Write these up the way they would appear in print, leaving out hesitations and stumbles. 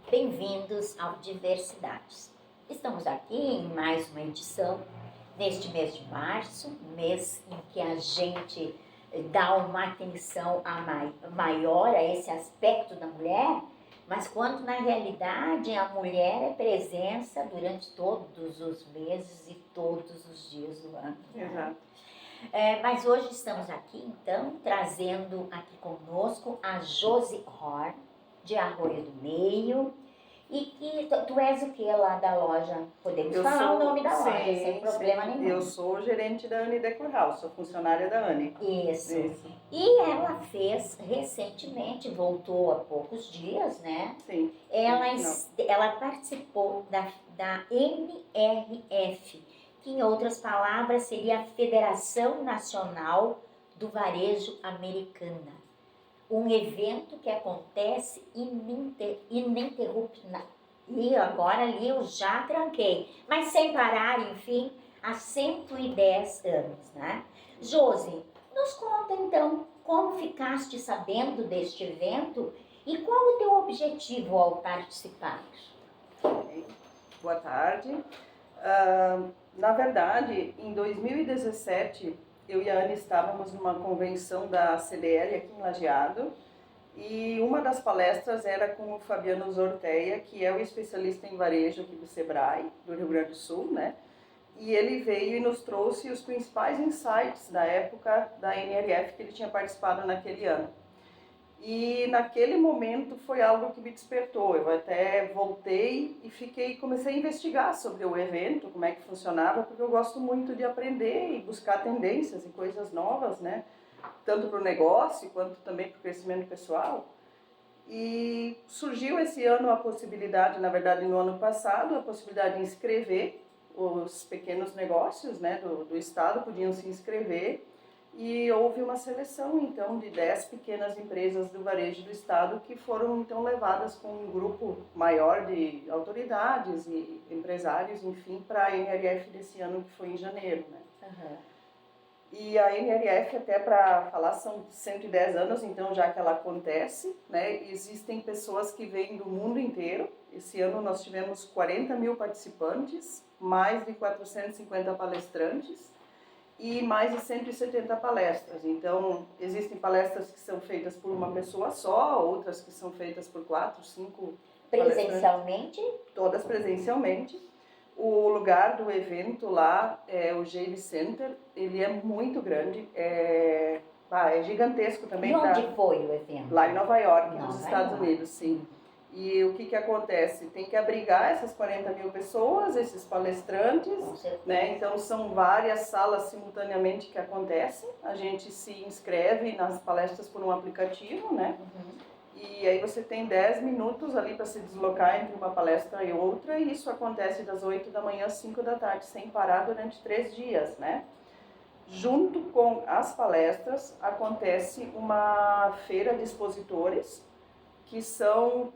Bem-vindos ao Diversidades. Estamos aqui em mais uma edição, neste mês de março, mês em que a gente dá uma atenção maior a esse aspecto da mulher, mas quando na realidade a mulher é presença durante todos os meses e todos os dias do ano. Exato. Mas hoje estamos aqui, então, trazendo aqui conosco a Josi Horn, de Arroio do Meio, e que tu és o que lá da loja? Podemos falar o nome da loja, sem problema nenhum. Eu sou gerente da Anne Decor House, sou funcionária da Anne. Isso. E ela fez recentemente, voltou há poucos dias, né? Sim. Ela participou da NRF, que em outras palavras seria a Federação Nacional do Varejo Americana. Um evento que acontece ininterruptamente. E agora ali eu já tranquei, mas sem parar, enfim, há 110 anos, né? Josi, nos conta então como ficaste sabendo deste evento e qual o teu objetivo ao participar? Okay. Boa tarde. Na verdade, em 2017, eu e a Anne estávamos numa convenção da CDL aqui em Lajeado e uma das palestras era com o Fabiano Zorteia, que é o especialista em varejo aqui do Sebrae, do Rio Grande do Sul, né? E ele veio e nos trouxe os principais insights da época da NRF que ele tinha participado naquele ano. E naquele momento foi algo que me despertou. Eu até voltei e comecei a investigar sobre o evento, como é que funcionava, porque eu gosto muito de aprender e buscar tendências e coisas novas, né? Tanto para o negócio quanto também para o crescimento pessoal. E surgiu esse ano a possibilidade, na verdade no ano passado, a possibilidade de inscrever os pequenos negócios, né, do estado, podiam se inscrever. E houve uma seleção, então, de 10 pequenas empresas do varejo do estado que foram, então, levadas com um grupo maior de autoridades e empresários, enfim, para a NRF desse ano, que foi em janeiro, né? Uhum. E a NRF, até para falar, são 110 anos, então, já que ela acontece, né? Existem pessoas que vêm do mundo inteiro. Esse ano nós tivemos 40 mil participantes, mais de 450 palestrantes, e mais de 170 palestras. Então, existem palestras que são feitas por uma pessoa só, outras que são feitas por 4, 5 presencialmente? Todas presencialmente. O lugar do evento lá é o Jade Center, ele é muito grande, é gigantesco também. E onde foi o evento? Lá em Nova York, nos Estados Unidos, sim. E o que acontece? Tem que abrigar essas 40 mil pessoas, esses palestrantes, né? Então são várias salas simultaneamente que acontecem. A gente se inscreve nas palestras por um aplicativo, né? Uhum. E aí você tem 10 minutos ali para se deslocar entre uma palestra e outra, e isso acontece das 8 da manhã às 5 da tarde, sem parar durante 3 dias, né? Junto com as palestras, acontece uma feira de expositores, que são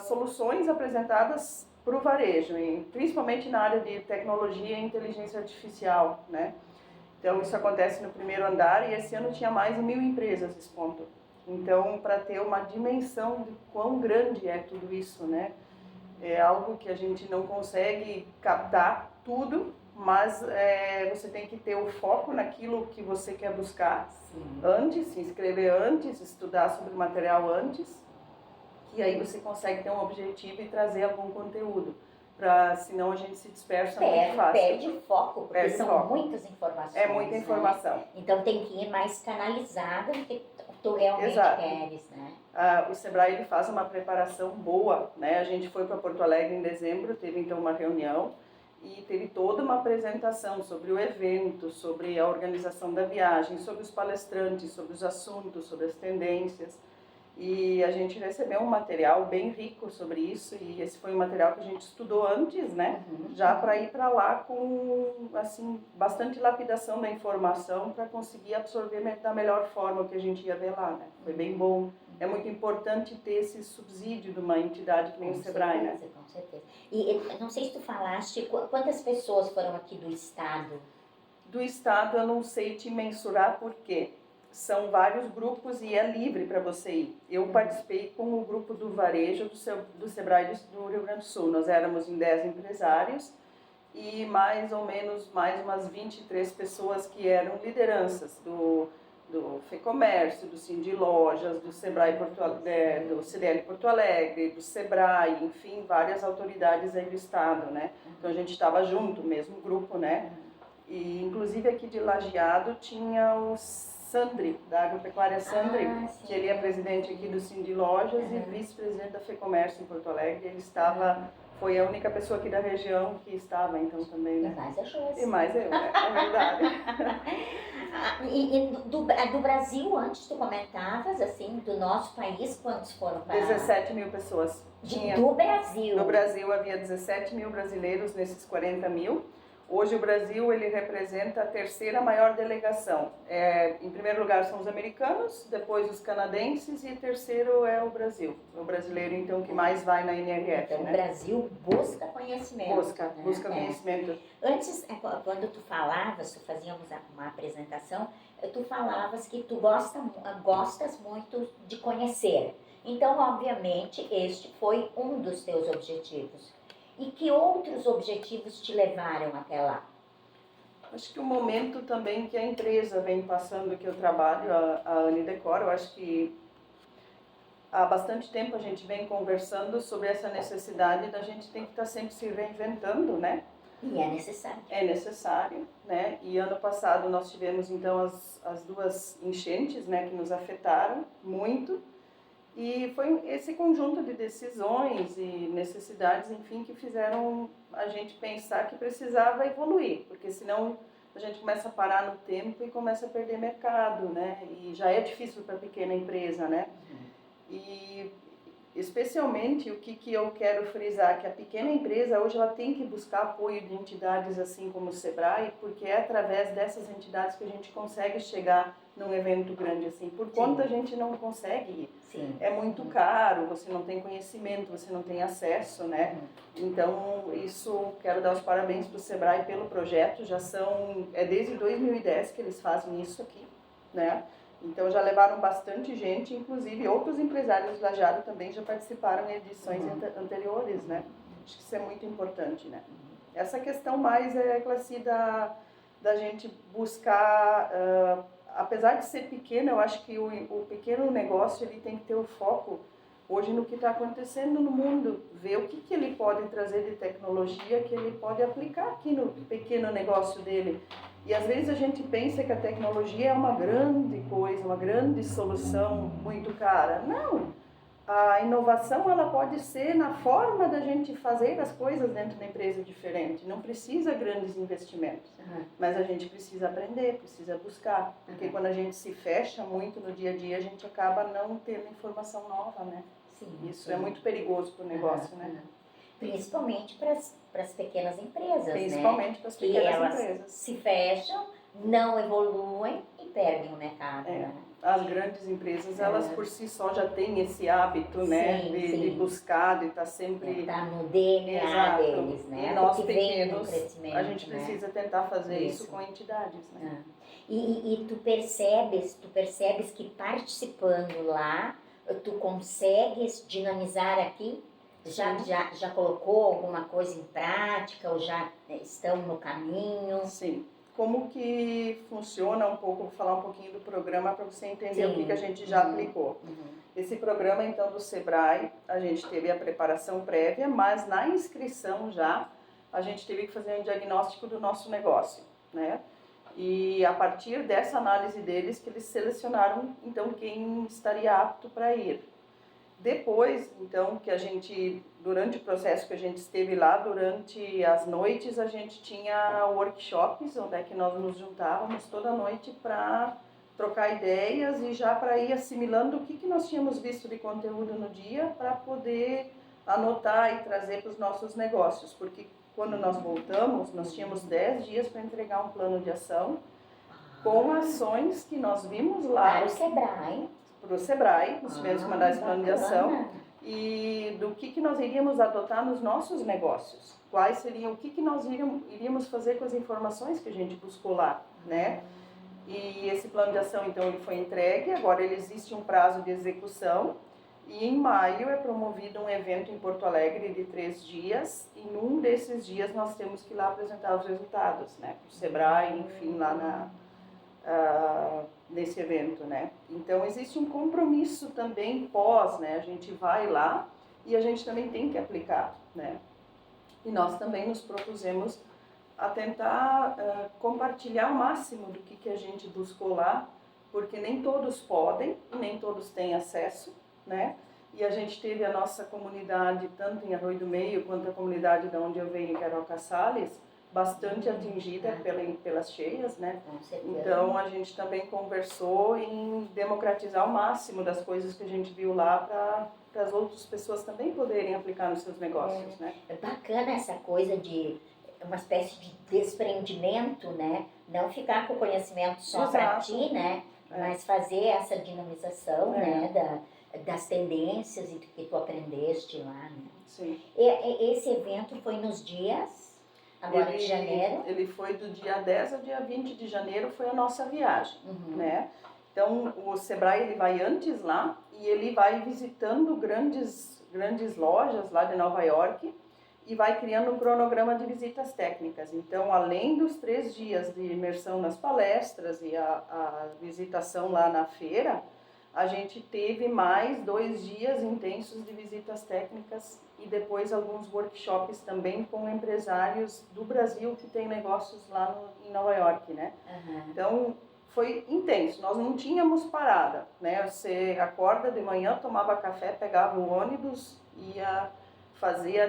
soluções apresentadas para o varejo, principalmente na área de tecnologia e inteligência artificial, né? Então, isso acontece no primeiro andar e esse ano tinha mais de 1.000 empresas expondo. Então, para ter uma dimensão de quão grande é tudo isso, né? É algo que a gente não consegue captar tudo, mas você tem que ter o foco naquilo que você quer buscar. Sim. Antes, se inscrever antes, estudar sobre o material antes, e aí você consegue ter um objetivo e trazer algum conteúdo, senão a gente se dispersa muito fácil. Perde foco, porque são muitas informações. É muita informação. Né? Então tem que ir mais canalizada do que tu realmente queres, né? O Sebrae ele faz uma preparação boa, né? A gente foi para Porto Alegre em dezembro, teve então uma reunião e teve toda uma apresentação sobre o evento, sobre a organização da viagem, sobre os palestrantes, sobre os assuntos, sobre as tendências. E a gente recebeu um material bem rico sobre isso, e esse foi um material que a gente estudou antes, né? Já para ir para lá com, assim, bastante lapidação da informação para conseguir absorver da melhor forma o que a gente ia ver lá, né? Foi bem bom. É muito importante ter esse subsídio de uma entidade que nem o Sebrae, né? Com certeza. E não sei se tu falaste, quantas pessoas foram aqui do estado? Do estado eu não sei te mensurar por quê. são vários grupos e é livre para você ir. Eu participei com o grupo do varejo do Sebrae do Rio Grande do Sul. Nós éramos em 10 empresários e mais ou menos mais umas 23 pessoas que eram lideranças do FEComércio, do Cindy Lojas, do Sebrae do CDL Porto Alegre, do Sebrae, enfim, várias autoridades aí do estado, né? Então a gente estava junto, mesmo grupo, né? E inclusive aqui de Lajeado tinha o Sandri, da Agropecuária Sandri, que ele é presidente aqui do Cindy Lojas e vice-presidente da FEComércio em Porto Alegre. Ele estava, foi a única pessoa aqui da região que estava, então também, né? E mais a Josi. E mais eu, é verdade. E do Brasil, antes tu comentavas, assim, do nosso país, quantos foram para... 17 mil pessoas. Do Brasil. No Brasil havia 17 mil brasileiros nesses 40 mil. Hoje o Brasil ele representa a terceira maior delegação. Em primeiro lugar são os americanos, depois os canadenses e terceiro é o Brasil. O brasileiro então que mais vai na NRF. Então, né? O Brasil busca conhecimento. Busca conhecimento. Antes, quando tu falavas, tu fazíamos uma apresentação, tu falavas que tu gostas muito de conhecer. Então, obviamente, este foi um dos teus objetivos. E que outros objetivos te levaram até lá? Acho que o momento também que a empresa vem passando, que eu trabalho, a Anidecor, eu acho que há bastante tempo a gente vem conversando sobre essa necessidade da gente tem que estar sempre se reinventando, né? E é necessário. É necessário, né? E ano passado nós tivemos então as duas enchentes, né, que nos afetaram muito. E foi esse conjunto de decisões e necessidades, enfim, que fizeram a gente pensar que precisava evoluir, porque senão a gente começa a parar no tempo e começa a perder mercado, né? E já é difícil para a pequena empresa, né? E especialmente o que eu quero frisar, que a pequena empresa hoje ela tem que buscar apoio de entidades assim como o Sebrae, porque é através dessas entidades que a gente consegue chegar num evento grande assim. Por conta a gente não consegue ir. Sim. É muito caro, você não tem conhecimento, você não tem acesso, né? Então, isso, quero dar os parabéns para o Sebrae pelo projeto, desde 2010 que eles fazem isso aqui, né? Então, já levaram bastante gente, inclusive outros empresários de Lajeado também já participaram em edições anteriores, né? Acho que isso é muito importante, né? Essa questão mais é, Classi, da gente buscar... apesar de ser pequeno, eu acho que o pequeno negócio ele tem que ter o foco hoje no que está acontecendo no mundo, ver o que ele pode trazer de tecnologia que ele pode aplicar aqui no pequeno negócio dele. E às vezes a gente pensa que a tecnologia é uma grande coisa, uma grande solução muito cara. Não! A inovação ela pode ser na forma da gente fazer as coisas dentro da empresa diferente. Não precisa grandes investimentos, mas a gente precisa aprender, precisa buscar. Porque quando a gente se fecha muito no dia a dia, a gente acaba não tendo informação nova, né? Sim, isso é muito perigoso para o negócio, né? Principalmente para as pequenas empresas, Principalmente para as pequenas empresas. Elas se fecham, não evoluem e perdem o mercado, né? As grandes empresas, elas por si só já têm esse hábito, né, de buscar, de estar sempre... Está no DNA deles, né? E nós porque pequenos, crescimento, a gente precisa tentar fazer isso com entidades, né? E tu percebes que participando lá, tu consegues dinamizar aqui? Já colocou alguma coisa em prática ou já estão no caminho? Sim. Como que funciona um pouco, vou falar um pouquinho do programa para você entender o que a gente já aplicou. Esse programa, então, do Sebrae, a gente teve a preparação prévia, mas na inscrição já, a gente teve que fazer um diagnóstico do nosso negócio, né? E a partir dessa análise deles, que eles selecionaram, então, quem estaria apto para ir. Depois, então, que a gente, durante o processo que a gente esteve lá, durante as noites, a gente tinha workshops, onde é que nós nos juntávamos toda noite para trocar ideias e já para ir assimilando o que nós tínhamos visto de conteúdo no dia para poder anotar e trazer para os nossos negócios. Porque quando nós voltamos, nós tínhamos 10 dias para entregar um plano de ação com ações que nós vimos lá. Para o Sebrae. Para o Sebrae, nós tivemos que mandar esse plano de ação e do que nós iríamos adotar nos nossos negócios. Quais seriam, o que nós iríamos fazer com as informações que a gente buscou lá, né? E esse plano de ação, então, ele foi entregue, agora ele existe um prazo de execução, e em maio é promovido um evento em Porto Alegre de 3 dias, e num desses dias nós temos que ir lá apresentar os resultados, né, para o Sebrae, enfim, lá nesse evento, né. Então existe um compromisso também pós, né, a gente vai lá e a gente também tem que aplicar, né. E nós também nos propusemos a tentar compartilhar o máximo do que a gente buscou lá, porque nem todos podem e nem todos têm acesso, né? E a gente teve a nossa comunidade, tanto em Arroio do Meio quanto a comunidade de onde eu venho, que é Roca-Sales, bastante atingida pelas cheias, né? Com certeza. Então a gente também conversou em democratizar o máximo das coisas que a gente viu lá para as outras pessoas também poderem aplicar nos seus negócios, né? É bacana essa coisa de uma espécie de desprendimento, né? Não ficar com o conhecimento só para ti, né? Mas fazer essa dinamização, né? Das tendências e do que tu aprendeste lá, né? Sim. Esse evento foi nos dias, agora de janeiro? Ele foi do dia 10 ao dia 20 de janeiro, foi a nossa viagem, né? Então, o Sebrae, ele vai antes lá e ele vai visitando grandes lojas lá de Nova York e vai criando um cronograma de visitas técnicas. Então, além dos 3 dias de imersão nas palestras e a visitação lá na feira, a gente teve mais 2 dias intensos de visitas técnicas e depois alguns workshops também com empresários do Brasil que têm negócios lá em Nova York, né? Então, foi intenso, nós não tínhamos parada, né? Você acorda de manhã, tomava café, pegava o ônibus,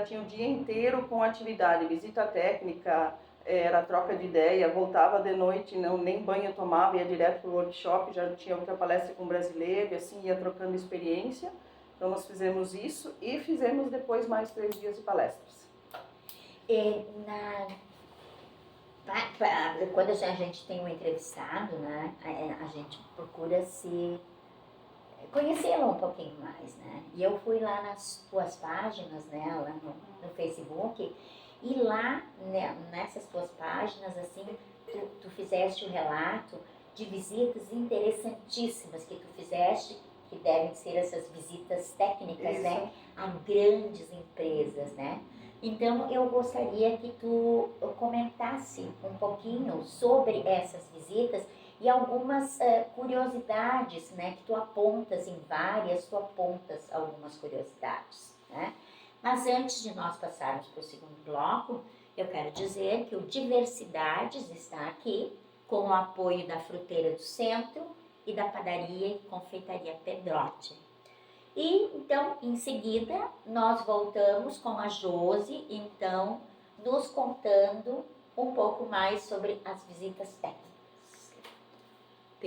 tinha o dia inteiro com atividade, visita técnica, era troca de ideia, voltava de noite, nem banho tomava, ia direto para o workshop, já tinha outra palestra com brasileiro, e assim ia trocando experiência. Então nós fizemos isso e fizemos depois mais 3 dias de palestras. Quando a gente tem um entrevistado, né, a gente procura se conhecê-lo um pouquinho mais, né? E eu fui lá nas tuas páginas, né, lá no Facebook, e lá, né, nessas tuas páginas, assim, tu fizeste um relato de visitas interessantíssimas que tu fizeste, que devem ser essas visitas técnicas, né, a grandes empresas, né? Então, eu gostaria que tu comentasse um pouquinho sobre essas visitas e algumas curiosidades, né, que tu apontas em várias, tu apontas algumas curiosidades, né? Mas antes de nós passarmos para o segundo bloco, eu quero dizer que o Diversidades está aqui com o apoio da Fruteira do Centro e da Padaria e Confeitaria Pedrotti. E então, em seguida, nós voltamos com a Josi, então, nos contando um pouco mais sobre as visitas técnicas.